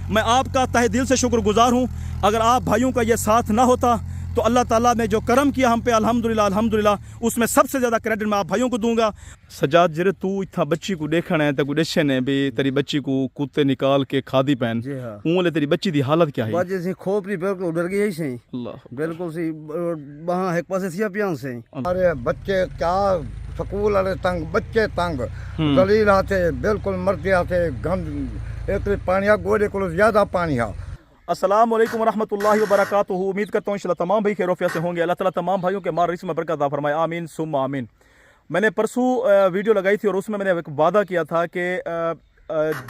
मैं आपका तहे दिल से शुक्रगुजार हूँ। अगर आप भाइयों का ये साथ ना होता तो अल्लाह ताला ने जो करम किया हम पे, अल्हम्दुलिल्लाह अल्हम्दुलिल्लाह, उसमें सबसे ज़्यादा क्रेडिट मैं आप भाइयों को दूंगा। सजाद जरे तू इतना बच्ची को देखना है तो गुडेशे ने भी तेरी बच्ची को कुत्ते निकाल के खादी पहन जी हाँ ऊँले तेरी बच्ची दी हालत क्या है? बाजे से खोपरी बिल्कुल डर गई सही अल्लाह बिल्कुल सी वहाँ एक पासे सिया पियान से अरे बच्चे क्या स्कूल वाले तंग, बच्चे तंग, दलील आते बिल्कुल मरते आते, गंद एक पानी गोरे को ज्यादा पानी है। अस्सलाम वालेकुम रहमतुल्लाहि व बरकातुहू। उम्मीद करता हूँ इंशाल्लाह तमाम भाई खैरियत से होंगे। अल्लाह ताला तमाम भाइयों के मार रिज़्क़ में बरकत अता फरमाए, आमीन सुम्मा आमीन। मैंने परसों वीडियो लगाई थी और उसमें मैंने एक वादा किया था कि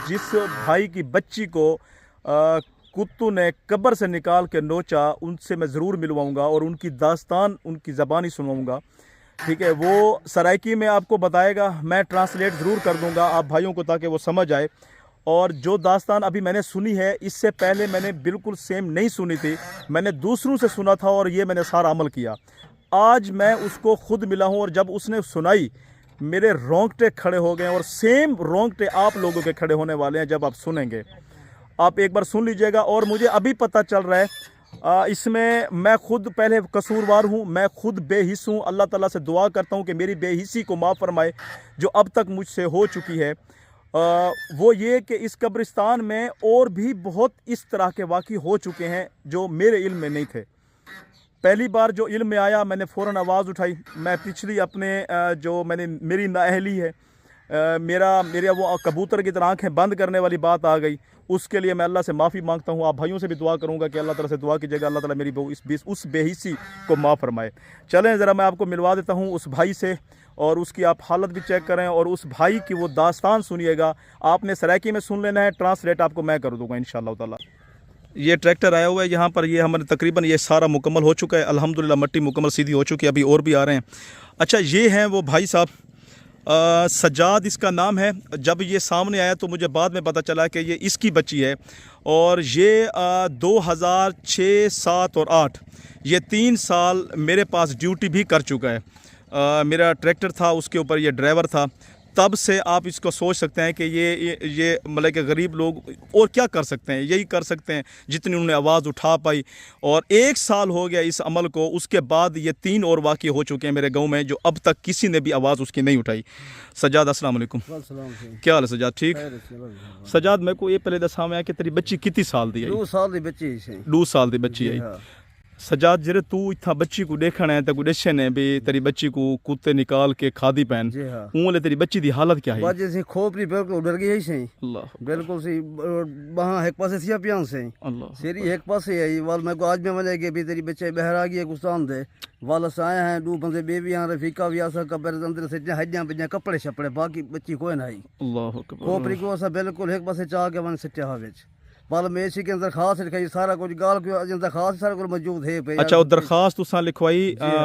जिस भाई की बच्ची को कुत्तों ने कब्र से निकाल के नोचा, उनसे मैं ज़रूर मिलवाऊँगा और उनकी दास्तान उनकी ज़बानी सुनवाऊँगा। ठीक है, वो सराइकी में आपको बताएगा, मैं ट्रांसलेट ज़रूर कर दूँगा आप भाइयों को ताकि वो समझ आए। और जो दास्तान अभी मैंने सुनी है, इससे पहले मैंने बिल्कुल सेम नहीं सुनी थी, मैंने दूसरों से सुना था और ये मैंने सारा अमल किया। आज मैं उसको खुद मिला हूँ और जब उसने सुनाई मेरे रोंगटे खड़े हो गए और सेम रोंगटे आप लोगों के खड़े होने वाले हैं जब आप सुनेंगे। आप एक बार सुन लीजिएगा। और मुझे अभी पता चल रहा है इसमें मैं खुद पहले कसूरवार हूँ, मैं खुद बेहिस हूँ। अल्लाह ताला से दुआ करता हूँ कि मेरी बेहिसी को माफ़ फरमाए जो अब तक मुझसे हो चुकी है। वो ये कि इस कब्रिस्तान में और भी बहुत इस तरह के वाक़ई हो चुके हैं जो मेरे इल्म में नहीं थे। पहली बार जो इल्म में आया मैंने फ़ौरन आवाज़ उठाई। मैं पिछली अपने जो मैंने मेरी नाअहली है, मेरा वो कबूतर की तरह आँखें बंद करने वाली बात आ गई, उसके लिए मैं अल्लाह से माफ़ी मांगता हूँ। आप भाइयों से भी दुआ करूँगा कि अल्लाह ताला से दुआ कीजिएगा, अल्लाह ताला मेरी उस बेहिसी को माफ़ फरमाए। चलें ज़रा मैं आपको मिलवा देता हूँ उस भाई से और उसकी आप हालत भी चेक करें और उस भाई की वो दास्तान सुनिएगा। आपने सराइकी में सुन लेना है, ट्रांसलेट आपको मैं कर दूँगा इंशाअल्लाह ताला। ये ट्रैक्टर आया हुआ है यहाँ पर, ये हमारे तकरीबन ये सारा मुकम्मल हो चुका है अल्हम्दुलिल्लाह, मट्टी मुकम्मल सीधी हो चुकी है, अभी और भी आ रहे हैं। अच्छा, ये हैं वो भाई साहब, सजाद इसका नाम है। जब ये सामने आया तो मुझे बाद में पता चला कि ये इसकी बच्ची है और ये 2006, 7 और 8 ये 3 साल मेरे पास ड्यूटी भी कर चुका है। मेरा ट्रैक्टर था, उसके ऊपर ये ड्राइवर था। तब से आप इसको सोच सकते हैं कि ये मतलब कि गरीब लोग और क्या कर सकते हैं, यही कर सकते हैं जितनी उन्होंने आवाज़ उठा पाई। और 1 साल हो गया इस अमल को, उसके बाद ये 3 और वाक़ये हो चुके हैं मेरे गांव में जो अब तक किसी ने भी आवाज़ उसकी नहीं उठाई। सजाद अस्सलाम वालेकुम, क्या हाल है सजाद? ठीक। सजाद मेरे को ये पहले दसा में कि तेरी बच्ची कितनी साल दी है? 2 साल की बच्ची 2 साल की बच्ची है। सजाद जरे तू इतना बच्ची को देखना है तो गुडेशे ने भी तेरी बच्ची को कुत्ते निकाल के खादी पहन ऊँले तेरी बच्ची दी हालत क्या है? बाजे से खोपरी बिल्कुल डर गई सही अल्लाह बिल्कुल सी वहाँ एक पासे सिया पियान से अल्लाह सीरी एक पासे है। वाल मैं को आज में मजा के भी तेरी बच्चे बहर आ गई गुस्तान दे वाल से आए हैं 2 बंदे बेबी यहाँ रफीका भी आसा कबर अंदर से हड्डियां पियां कपड़े शपड़े, बाकी बच्ची कोई ना आई। अल्लाह अकबर। खोपरी को असा बिल्कुल एक पासे चाह के वन सिटिया विच वाल में इसी के अंदर खास लिखाई सारा कुछ गाल के अंदर खास सारा कुछ मौजूद है पे। अच्छा, वो दरखास्त तुसा लिखवाई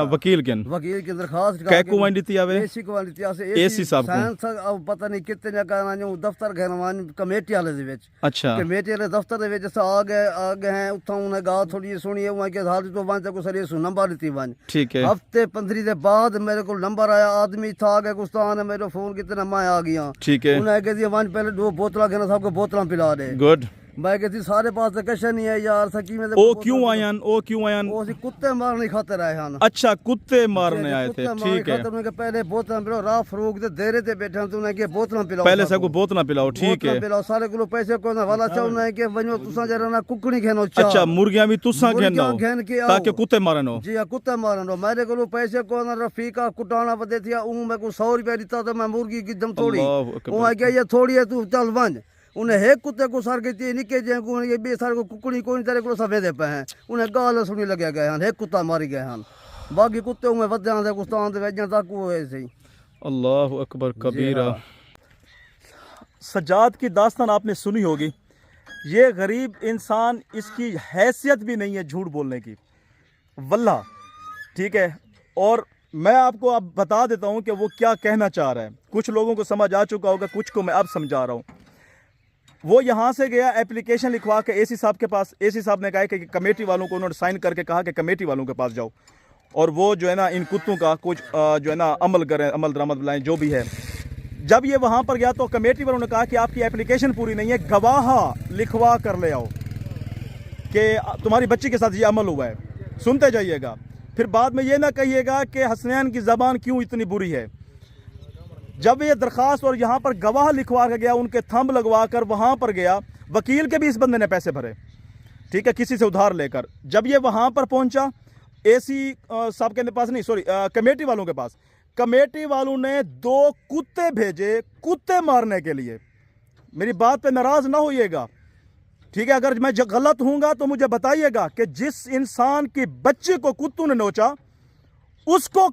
वकील के अंदर खास कैको वन दी आवे एसी को वन दी आसे एसी साहब को अब पता नहीं कितने का जो दफ्तर गए वन कमेटी वाले दे विच। अच्छा, कमेटी वाले दफ्तर दे विच आ गए हैं उठा उन्हें गाल थोड़ी सुनी है वहां के हाल तो वन को सर सु नंबर दी वन। ठीक है। हफ्ते 15 दे बाद मेरे को नंबर आया, आदमी था आ गया गुस्तान है, मेरे फोन कितना मैं आ गया। ठीक है। उन्हें कह दिया वन पहले 2 बोतल घेना सबको बोतल पिला दे। गुड। मैं कहती सारे पास तो कश नहीं है यार सकी में ओ क्यों आयन वो कुत्ते मारने खातिर आए हैं। अच्छा, कुत्ते मारने आए थे, ठीक है। उन्हें पहले बोतल पिलाओ, रात फरूक दे देरे ते बैठे तो उन्हें के बोतल पिलाओ, पहले सबको बोतल पिलाओ, ठीक है। पिलाओ सारे को पैसे को ना वाला चाह उन्हें के वनो तुसा जरा ना कुकड़ी खेनो। अच्छा, मुर्गियां भी तुसा खेनो ताकि कुत्ते मारनो। जी हां, कुत्ते मारनो। मेरे को पैसे को ना रफीका कुटाना बदे थिया ऊ मैं को 100 रुपया दिता तो मैं मुर्गी की दम तोड़ी। वो आ गया ये थोड़ी है तू चल वन। उन्हें एक कुत्ते को सर के निके जे को ये बे सर को कुकड़ी कोई तरह को सवेदे पे हैं। उन्हें गाल सुनी लगे गए हैं, एक कुत्ता मारी गए हैं, बाकी कुत्ते में वद्यां दे गुस्तान दे वजन तक वो ऐसे ही। अल्लाह अकबर कबीरा। सजाद की दास्तान आपने सुनी होगी। ये गरीब इंसान, इसकी हैसियत भी नहीं है झूठ बोलने की, वल्लाह, ठीक है। और मैं आपको अब बता देता हूँ कि वो क्या कहना चाह रहा है। कुछ लोगों को समझ आ चुका होगा, कुछ को मैं अब समझा रहा हूँ। वो यहाँ से गया एप्लीकेशन लिखवा के एसी साहब के पास। एसी साहब ने कहा कि कमेटी वालों को उन्होंने साइन करके कहा कि कमेटी वालों के पास जाओ और वो जो है ना इन कुत्तों का कुछ जो है ना अमल करें, अमल दरामद लाएँ जो भी है। जब ये वहां पर गया तो कमेटी वालों ने कहा कि आपकी एप्लीकेशन पूरी नहीं है, गवाह लिखवा कर ले आओ कि तुम्हारी बच्ची के साथ ये अमल हुआ है। सुनते जाइएगा, फिर बाद में ये ना कहिएगा कि हसनैन की ज़बान क्यों इतनी बुरी है। जब ये दरख्वास्त और यहाँ पर गवाह लिखवा के गया, उनके थंब लगवा कर वहाँ पर गया, वकील के भी इस बंदे ने पैसे भरे, ठीक है, किसी से उधार लेकर। जब ये वहाँ पर पहुँचा एसी साहब के पास नहीं, सॉरी, कमेटी वालों के पास, कमेटी वालों ने 2 कुत्ते भेजे कुत्ते मारने के लिए। मेरी बात पे नाराज़ ना होइएगा, ठीक है, अगर मैं गलत हूँगा तो मुझे बताइएगा कि जिस इंसान की बच्चे को कुत्तों ने नोचा उसको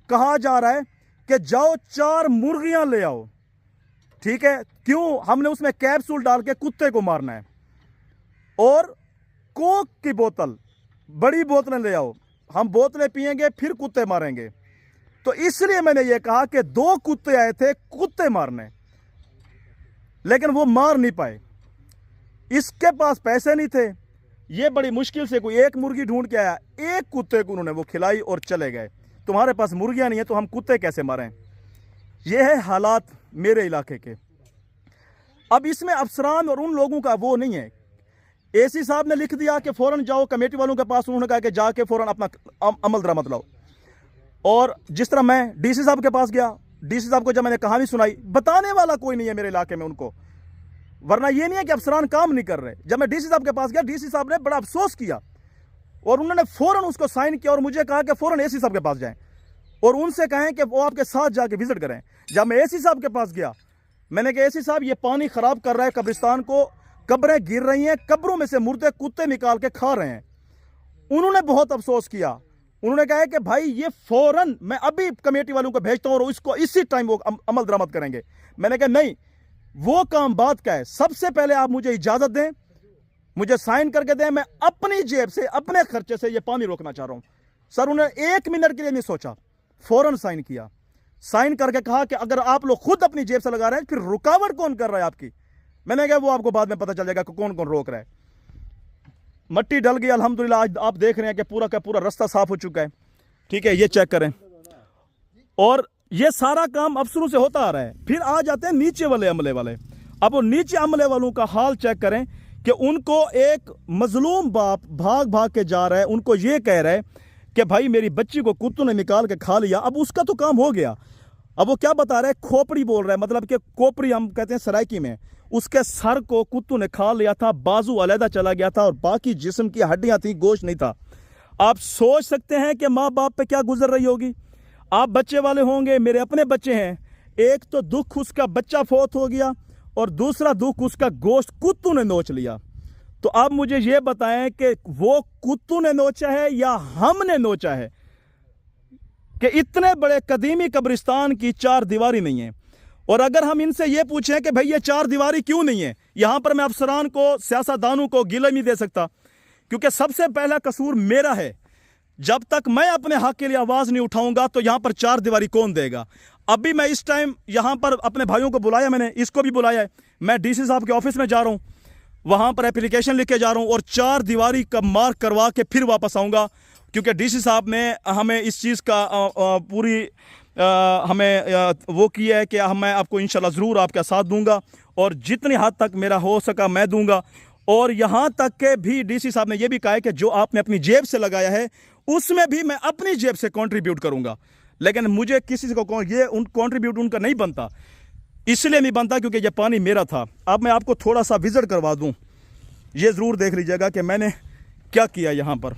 कहा जा रहा है कि जाओ 4 मुर्गियां ले आओ, ठीक है, क्यों? हमने उसमें कैप्सूल डाल के कुत्ते को मारना है। और कोक की बोतल, बड़ी बोतलें ले आओ, हम बोतलें पिएंगे फिर कुत्ते मारेंगे। तो इसलिए मैंने ये कहा कि 2 कुत्ते आए थे कुत्ते मारने, लेकिन वो मार नहीं पाए, इसके पास पैसे नहीं थे। ये बड़ी मुश्किल से कोई एक मुर्गी ढूंढ के आया, एक कुत्ते को उन्होंने वो खिलाई और चले गए। तुम्हारे पास मुर्गियां नहीं है तो हम कुत्ते कैसे मारें? ये है हालात मेरे इलाके के। अब इसमें अफसरान और उन लोगों का वो नहीं है। एसी साहब ने लिख दिया कि फौरन जाओ कमेटी वालों के पास, उन्होंने कहा कि जाके फौरन अपना अमल दरामद लाओ। और जिस तरह मैं डीसी साहब के पास गया, डीसी साहब को जब मैंने कहानी सुनाई, बताने वाला कोई नहीं है मेरे इलाके में उनको, वरना ये नहीं है कि अफसरान काम नहीं कर रहे। जब मैं डीसी साहब के पास गया, डीसी साहब ने बड़ा अफसोस किया और उन्होंने फौरन उसको साइन किया और मुझे कहा कि फौरन एसी साहब के पास जाएं और उनसे कहें कि वो आपके साथ जाके विजिट करें। जब मैं एसी साहब के पास गया, मैंने कहा एसी साहब ये पानी खराब कर रहा है कब्रिस्तान को, कब्रें गिर रही हैं, कब्रों में से मुर्दे कुत्ते निकाल के खा रहे हैं। उन्होंने बहुत अफसोस किया, उन्होंने कहा कि भाई ये फौरन मैं अभी कमेटी वालों को भेजता हूं और इसको इसी टाइम वो अमल दरामद करेंगे। मैंने कहा नहीं, वो काम बात का है, सबसे पहले आप मुझे इजाजत दें, मुझे साइन करके दें, मैं अपनी जेब से अपने खर्चे से ये पानी रोकना चाह रहा हूं। सर उन्होंने 1 मिनट के लिए नहीं सोचा, फौरन साइन किया। साइन करके कहा कि अगर आप लोग खुद अपनी जेब से लगा रहे हैं फिर रुकावट कौन कर रहा है आपकी? मैंने कहा वो आपको बाद में पता चल जाएगा कि कौन कौन रोक रहा है। मट्टी डल गई अल्हम्दुलिल्लाह, आज आप देख रहे हैं कि पूरा का पूरा रास्ता साफ हो चुका है, ठीक है, ये चेक करें। और ये सारा काम अफसरों से होता आ रहा है। फिर आ जाते हैं नीचे वाले अमले वाले। अब वो नीचे अमले वालों का हाल चेक करें कि उनको एक मजलूम बाप भाग भाग के जा रहा है, उनको ये कह रहा है कि भाई मेरी बच्ची को कुत्तों ने निकाल के खा लिया। अब उसका तो काम हो गया, अब वो क्या बता रहा है, खोपड़ी बोल रहा है, मतलब कि कोपड़ी हम कहते हैं सराइकी में, उसके सर को कुत्तों ने खा लिया था, बाजू अलहदा चला गया था और बाकी जिस्म की हड्डियां थी, गोश्त नहीं था। आप सोच सकते हैं कि माँ बाप पे क्या गुजर रही होगी। आप बच्चे वाले होंगे, मेरे अपने बच्चे हैं, एक तो दुख उसका बच्चा फौत हो गया और दूसरा दुख उसका गोश्त कुत्तों ने नोच लिया। तो आप मुझे ये बताएं कि वो कुत्तों ने नोचा है या हमने नोचा है कि इतने बड़े कदीमी कब्रिस्तान की 4 दीवारी नहीं है। और अगर हम इनसे ये पूछें कि भाई ये 4 दीवारी क्यों नहीं है, यहां पर मैं अफसरान को, सियासतदानों को गिले नहीं दे सकता, क्योंकि सबसे पहला कसूर मेरा है। जब तक मैं अपने हक के लिए आवाज नहीं उठाऊंगा तो यहां पर 4 दीवारी कौन देगा? अभी मैं इस टाइम यहां पर अपने भाइयों को बुलाया, मैंने इसको भी बुलाया है, मैं डीसी साहब के ऑफिस में जा रहा हूं, वहां पर एप्लीकेशन लिख के जा रहा हूं और 4 दीवारी का मार्क करवा के फिर वापस आऊंगा, क्योंकि डीसी साहब ने हमें इस चीज़ का पूरी हमें वो किया है कि मैं आपको इंशाल्लाह ज़रूर आपका साथ दूंगा और जितनी हद तक मेरा हो सका मैं दूंगा। और यहाँ तक के भी डीसी साहब ने यह भी कहा है कि जो आपने अपनी जेब से लगाया है उसमें भी मैं अपनी जेब से कंट्रीब्यूट करूंगा। लेकिन मुझे किसी को ये कंट्रीब्यूट उनका नहीं बनता, इसलिए नहीं बनता क्योंकि ये पानी मेरा था। अब मैं आपको थोड़ा सा विजिट करवा दूं, ये ज़रूर देख लीजिएगा कि मैंने क्या किया यहाँ पर।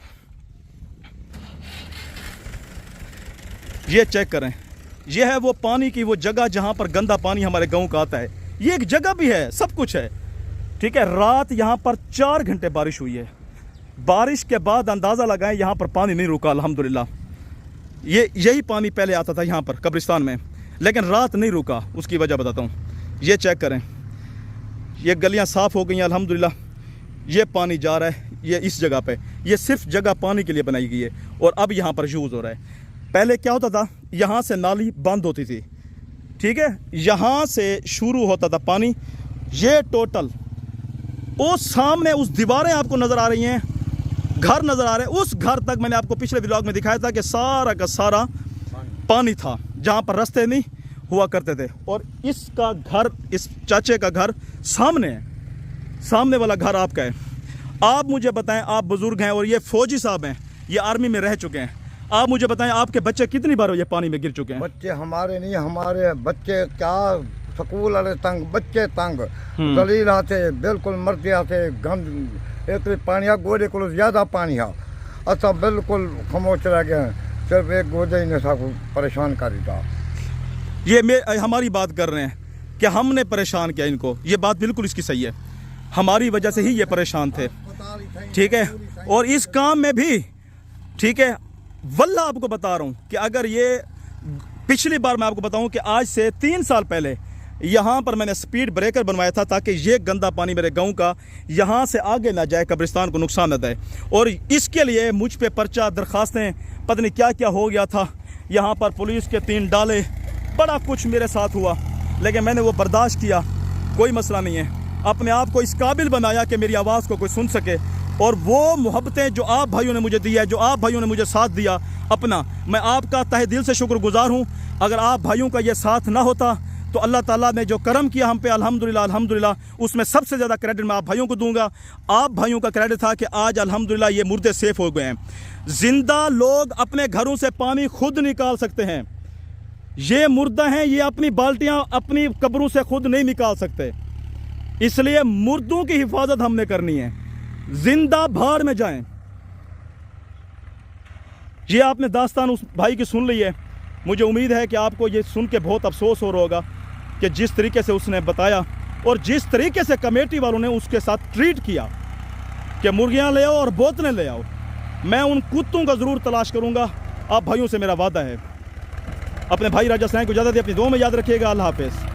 ये चेक करें, ये है वो पानी की वो जगह जहाँ पर गंदा पानी हमारे गांव का आता है। ये एक जगह भी है, सब कुछ है, ठीक है। रात यहाँ पर 4 घंटे बारिश हुई है, बारिश के बाद अंदाज़ा लगाएं यहाँ पर पानी नहीं रुका अल्हम्दुलिल्लाह। यही पानी पहले आता था यहाँ पर कब्रिस्तान में, लेकिन रात नहीं रुका, उसकी वजह बताता हूँ। ये चेक करें, ये गलियाँ साफ़ हो गई हैं अल्हम्दुलिल्लाह। ये पानी जा रहा है ये इस जगह पे, ये सिर्फ जगह पानी के लिए बनाई गई है और अब यहाँ पर यूज़ हो रहा है। पहले क्या होता था, यहाँ से नाली बंद होती थी, ठीक है, यहाँ से शुरू होता था पानी, ये टोटल उस सामने उस दीवारें आपको नज़र आ रही हैं, घर नज़र आ रहे हैं, उस घर तक मैंने आपको पिछले व्लॉग में दिखाया था कि सारा का सारा पानी था, जहाँ पर रास्ते नहीं हुआ करते थे। और इसका घर, इस चाचे का घर सामने है, सामने वाला घर आपका है। आप मुझे बताएं, आप बुजुर्ग हैं और ये फौजी साहब हैं, ये आर्मी में रह चुके हैं, आप मुझे बताएं आपके बच्चे कितनी बार ये पानी में गिर चुके हैं? बच्चे हमारे नहीं, हमारे बच्चे क्या स्कूल वाले तंग, बच्चे तंग दलील आते बिल्कुल मरते आते गंद इतने पानी गोदे को ज्यादा पानी है। अच्छा बिल्कुल खामोश रह गए, सिर्फ एक गोदे ने सबको परेशान कर दिया। ये हमारी बात कर रहे हैं कि हमने परेशान किया इनको, ये बात बिल्कुल इसकी सही है, हमारी वजह से ही ये परेशान थे, ठीक है। और इस काम में भी, ठीक है, वल्लाह आपको बता रहा हूँ कि अगर ये पिछली बार मैं आपको बताऊँ कि आज से 3 साल पहले यहाँ पर मैंने स्पीड ब्रेकर बनवाया था ताकि ये गंदा पानी मेरे गांव का यहाँ से आगे ना जाए, कब्रिस्तान को नुकसान न दे। और इसके लिए मुझ पे पर्चा, दरखास्तें, पता नहीं क्या क्या हो गया था, यहाँ पर पुलिस के 3 डाले, बड़ा कुछ मेरे साथ हुआ, लेकिन मैंने वो बर्दाश्त किया, कोई मसला नहीं है। अपने आप को इस काबिल बनाया कि मेरी आवाज़ को कोई सुन सके। और वो मोहब्बतें जो आप भाइयों ने मुझे दी है, जो आप भाइयों ने मुझे साथ दिया अपना, मैं आपका तहे दिल से शुक्रगुजार हूँ। अगर आप भाइयों का ये साथ ना होता तो अल्लाह ताला ने जो करम किया हम पे, अल्हम्दुलिल्लाह अल्हम्दुलिल्लाह, उसमें सबसे ज़्यादा क्रेडिट मैं आप भाइयों को दूंगा। आप भाइयों का क्रेडिट था कि आज अल्हम्दुलिल्लाह ये मुर्दे सेफ हो गए हैं। जिंदा लोग अपने घरों से पानी खुद निकाल सकते हैं, ये मुर्दा हैं, ये अपनी बाल्टियां अपनी कब्रों से खुद नहीं निकाल सकते, इसलिए मुर्दों की हिफाजत हमने करनी है। जिंदा भाड़ में जाएं। ये आपने दास्तान उस भाई की सुन ली है, मुझे उम्मीद है कि आपको ये सुन के बहुत अफसोस हो रहा होगा कि जिस तरीके से उसने बताया और जिस तरीके से कमेटी वालों ने उसके साथ ट्रीट किया कि मुर्गियां ले आओ और बोतलें ले आओ। मैं उन कुत्तों का ज़रूर तलाश करूंगा, आप भाइयों से मेरा वादा है। अपने भाई राजा सैन को इजाज़त दी, अपनी दुआ में याद रखिएगा। अल्लाह हाफिज़।